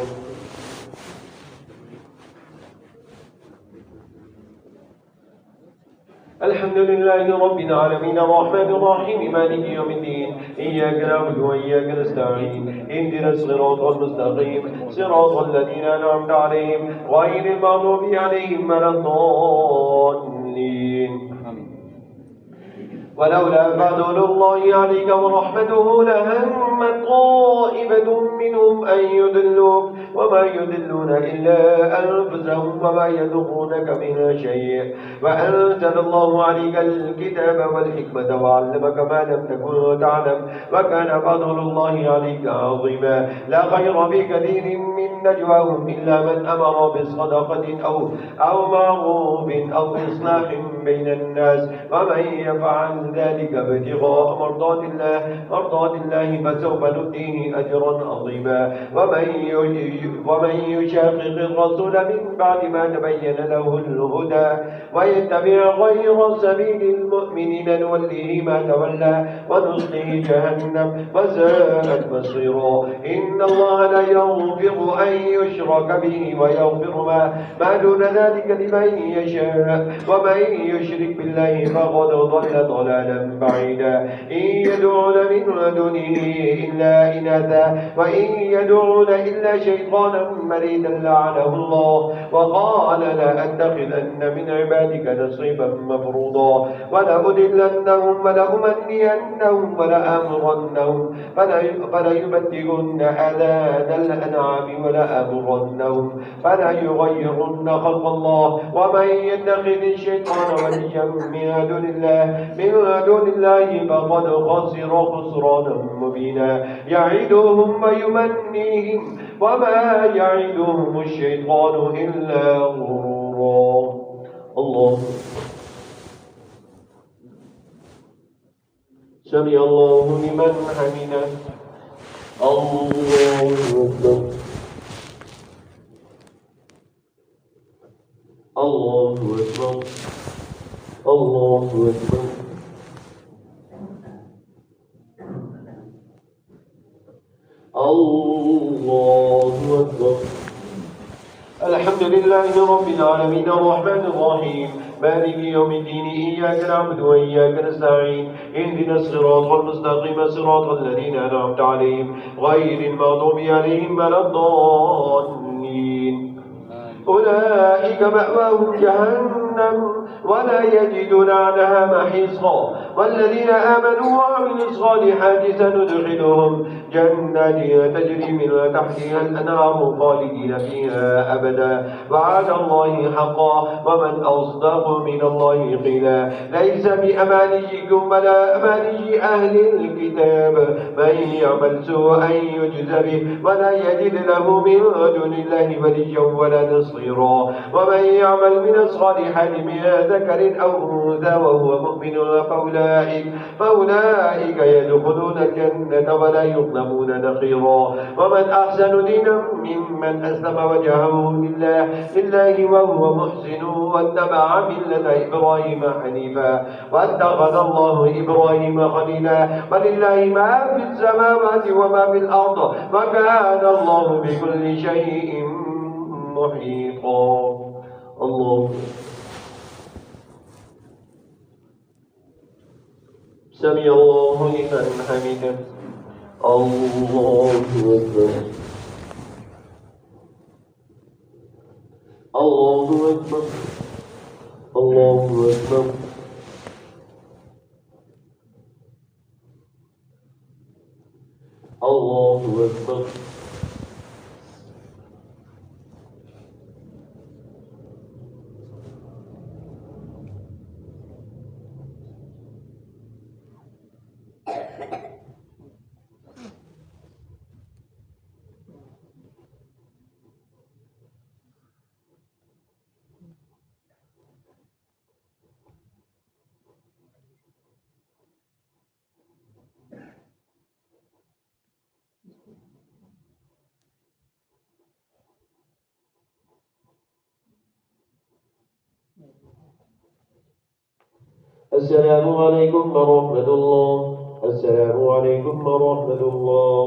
الحمد لله رب العالمين الرحمن الرحيم مالك يوم الدين إياك نعبد وإياك نستعين اهدنا الصراط المستقيم صراط الذين أنعمت عليهم غير المغضوب عليهم ولا الضالين. ولولا فضل الله عليك ورحمته لهمت طائفة منهم أن يضلوك وما يضلون إلا أنفسهم وما يضرونك من شيء وأنزل الله عليك الكتاب والحكمة وعلمك ما لم تكن تعلم وكان فضل الله عليك عظيما. لا خير في كثير من نجواهم إلا من أمر بصدقة أو معروف أو إصلاح بين الناس ومن يفعل ذلك ابتغاء مرضات الله فسوف نؤتيه أجرا عظيما. ومن يشاقق الرسول من بعد ما تبين له الهدى ويتبع غير سبيل المؤمنين نوله ما تولى ونصله جهنم وساءت مصيرا. إن الله لا يغفر أن يشرك به ويغفر ما دون ذلك لمن يشاء ومن يشرك بالله فقد ضل ضلالا بعيدا. إن يدعون من دونه إلا إناثا وإن يدعون إلا شيطانا مريدا لعنه الله وقال لا أتخذن من عبادك نصيبا مفروضا ولأضلنهم ولأمنينهم ولآمرنهم فليبتغن آذان الأنعام ولآمرنهم فليغيرن خلق الله ومن يتخذ الشيطان وليا من دون الله فقد خسر خسرانا مبينا. يعدهم ويمنيهم وما يعدهم الشيطان إلا غرورا. الله سمع الله لمن حمده. الله أكبر. الله أكبر. الله أكبر. الله أكبر. الحمد لله رب العالمين الرحمن الرحيم مالك يوم الدين إياك نعبد وإياك نستعين اهدنا الصراط المستقيم صراط الذين أنعمت عليهم غير المغضوب عليهم ولا الضالين. أولئك مأواهم جهنم ولا يجدون عنها محيصا. والذين آمنوا وعملوا الصالحات سندخلهم جنات تجري من تحتها الأنهار خالدين فيها أبدا وعد الله حقا ومن أصدق من الله قيلا. ليس بأمانيكم ولا أماني أهل الكتاب من يعمل سوءا يجز به ولا يجد له من دون الله وليا ولا نصيرا. ومن يعمل من الصالحات من ذكر أو أنثى وهو مؤمن فأولئك يدخلون الجنة ولا يظلمون نقيرا. ومن أحسن دينا ممن أسلم وجهه لله وهو محسن واتبع ملة إبراهيم حنيفا واتخذ الله إبراهيم خليلا. ولله ما في السماوات وما في الأرض وكان الله بكل شيء محيطا. الله سمع الله لمن حمده. الله أكبر. الله أكبر. الله أكبر. الله أكبر. السلام عليكم ورحمة الله. السلام عليكم ورحمة الله.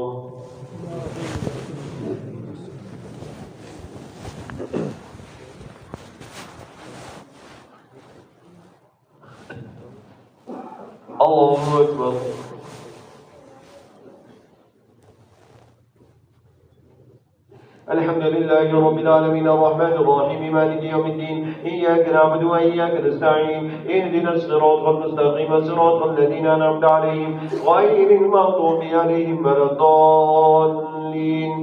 الله أكبر. الحمد لله رب العالمين الرحمن الرحيم مالك يوم الدين إياك نعبد وإياك نستعين اهدنا الصراط المستقيم صراط الذين أنعمت عليهم غير المغضوب عليهم ولا الضالين.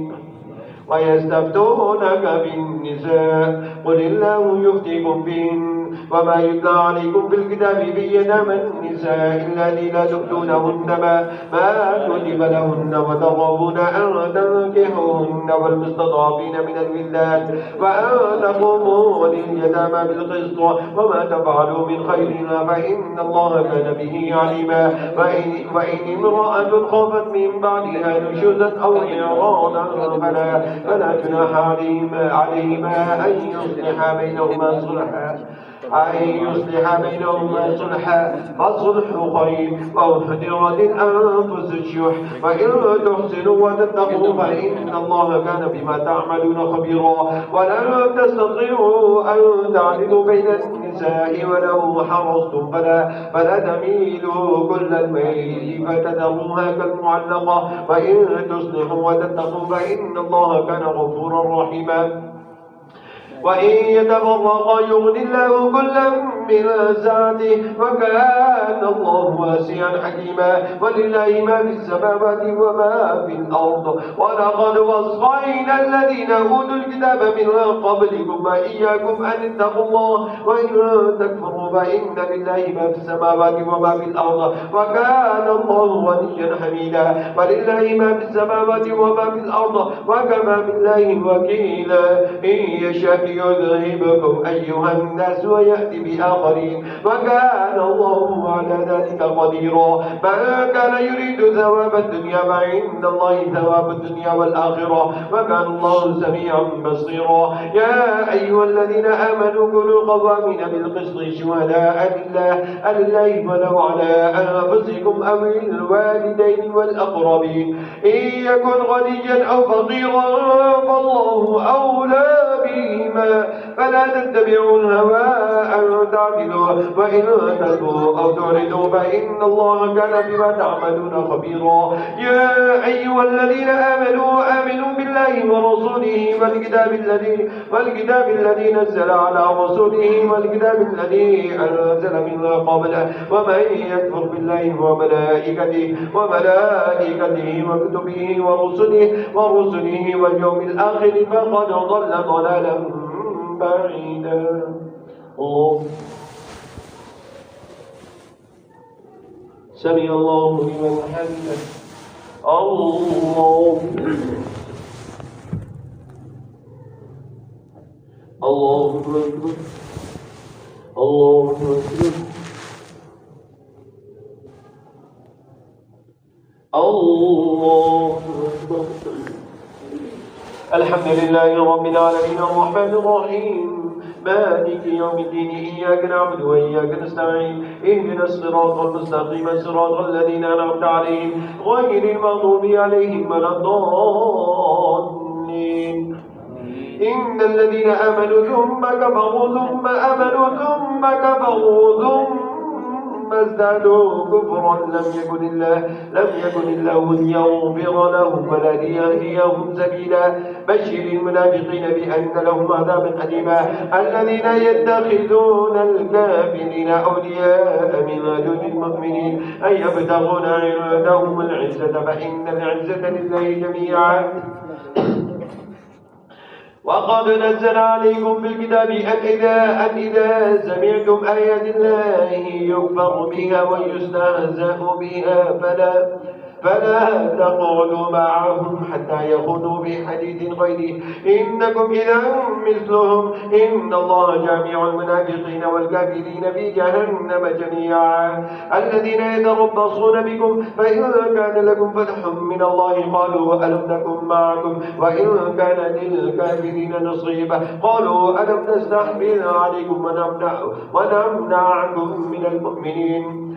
ويستفتونك بالنساء قل الله يفتيكم فيهن وما يتلى عليكم في الكتاب في يتامى النساء التي لا تؤتونهن ما كتب لهن وترغبون أن تنكحوهن والمستضعفين من الولدان وأن تقوموا لليتامى بالقسط وما تفعلوا من خير فإن الله كان به عليما. وإن امرأة خافت من بعدها نشوزا أو إعراضا فلا جناح عليهما أن يصلح بينهما صلحا فالصلح خير وأحضرت الأنفس الشح وإن تحسنوا وتتقوا فإن الله كان بما تعملون خبيرا. ولن تستطيعوا أن تعدلوا بين النساء ولو حرصتم فلا تميلوا كل الميل فتذروها كالمعلقة وإن تصلحوا وتتقوا فإن الله كان غفورا رحيما. وإن يتفرقا يغني الله كلا من سعته وكان الله واسعا حكيما. ولله ما في السماوات وما في الأرض ولقد وصينا الذين أوتوا الكتاب من قبلكم وإياكم أن اتقوا الله وإن تكفروا فإن لله ما في السماوات وما في الأرض وكان الله غنيا حميدا. ولله ما في السماوات وما في الأرض وكما بالله وكيلا. إن يشاء يذهبكم أيها الناس ويأتي بآخرين وكان الله على ذلك قديرا. من كان يريد ثواب الدنيا فعند الله ثواب الدنيا والآخرة وكان الله سميعا بصيرا. يا أيها الذين آمنوا كونوا قوامين بالقسط شهداء لله ولو على أنفسكم أو الوالدين والأقربين إن يكن غنيا أو فقيرا فالله أولى بهما فلا تتبعوا الهوى أن تعدلوا وإن تلقوا أو تعرضوا فإن الله كان بما تعملون خبيرا. يا أيها الذين آمنوا بالله ورسوله والكتاب الذي نزل على رسوله والكتاب الذي أنزل من قبله ومن يكفر بالله وملائكته وكتبه ورسله واليوم الآخر فقد ضل ضلالا بعيدا. الله سمع الله لمن حمده. الله أكبر. الله أكبر. الله أكبر. الحمد لله رب العالمين الرحمن الرحيم مالك يوم الدين إياك نعبد وإياك نستعين اهدنا الصراط المستقيم صراط الذين أنعمت عليهم غير المغضوب عليهم ولا الضالين. إن الذين آمنوا ثم كفروا ثم آمنوا ثم كفروا ثم ازدادوا كفرا لم يكن الله ليغفر لهم ولا ليهديهم سبيلا. بشر المنافقين بأن لهم عذابا أليما. الذين يتخذون الكافرين أولياء من دون المؤمنين أن يبتغون عندهم العزة فإن العزة لله جميعا. وقد نزل عليكم بالكتاب أن إذا سمعتم آيات الله يكفر بها ويستهزأ بها فلا تقعدوا معهم حتى يخوضوا في حديث غيره إنكم إذا مثلهم إن الله جامع المنافقين والكافرين في جهنم جميعا الذين يتربصون بكم فإن كان لكم فتح من الله قالوا ألم نكن معكم وإن كان للكافرين نصيبا قالوا ألم نستحمل عليكم ونمنعكم من المؤمنين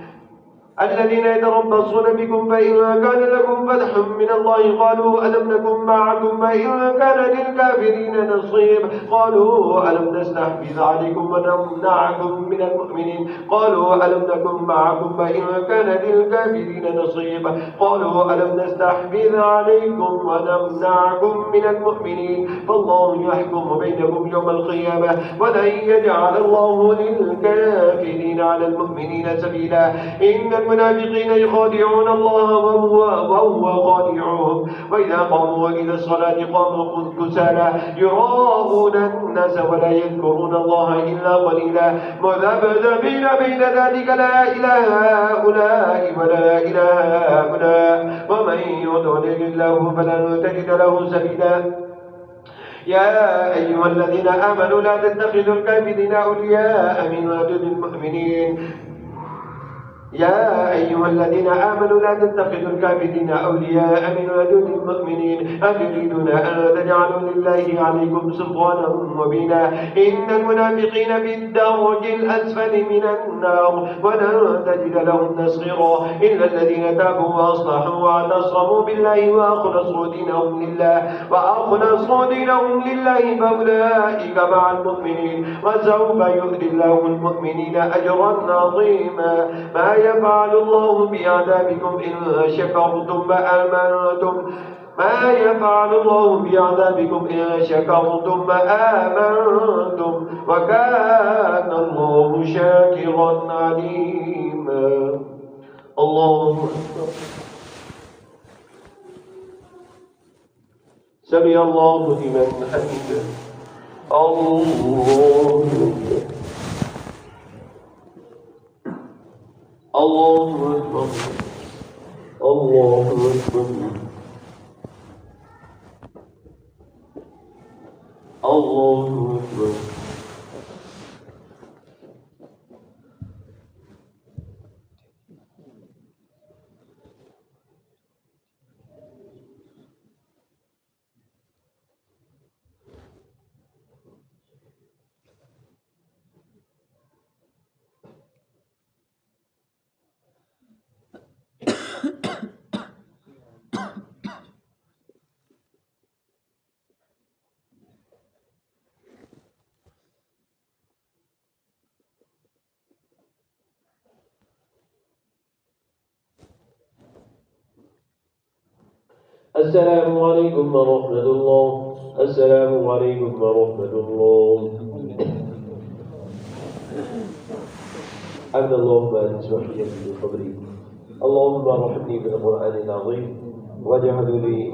الذين يتربصون بكم فإن كان لكم فتح من الله قالوا ألم نكن معكم فإن كان للكافرين نصيب قالوا ألم نستحفظ عليكم ونمنعكم من المؤمنين قالوا ألم نكن معكم فإن كان للكافرين نصيب قالوا ألم نستحفظ عليكم ونمنعكم من المؤمنين فالله يحكم بينكم يوم القيامة ولن يجعل الله للكافرين على المؤمنين سبيلا إن المنافقين يخادعون الله وهو خادعهم وإذا قاموا إلى الصلاة قاموا كسالى يراءون الناس ولا يذكرون الله إلا قليلا مذبذبين بين ذلك لا إله هؤلاء ولا إله هؤلاء ومن يضلل الله فلن تجد له سبيلا يا أيها الذين آمنوا لا تتخذوا الكافرين أولياء من دون المؤمنين يا أيها الذين آمنوا لا تتخذوا الكافرين أولياء من دون المؤمنين أتريدون أن تجعلوا لله عليكم سلطانا مبينا إن المنافقين في الدرج الأسفل من النار ولن تجد لهم نصيرا إلا الذين تابوا وأصلحوا واعتصموا بالله وأخلصوا دينهم لله فأولئك مع المؤمنين وسوف يؤتي الله المؤمنين أجرا عظيما ما يفعل الله بعذابكم إن شكرتم وآمنتم ما يفعل الله بعذابكم إن شكرتم وآمنتم وكان الله شاكرا عليما الله أكبر سمع الله لمن حمده الله أكبر الله أكبر الله أكبر الله أكبر السلام عليكم ورحمة الله السلام عليكم ورحمة الله حمد الله ما تسمح لي من قبري اللهم ارحمني بالقرآن العظيم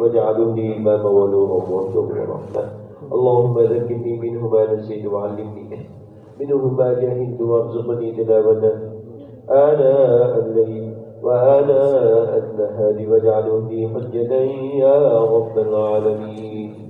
واجعلني إماما ونورا وهدى ورحمة اللهم ذكرني منه ما نسيت وعلمني منه ما جهلت وارزقني تلاوته آناء الليل وآناء النهار واجعله لي حجة يا رب العالمين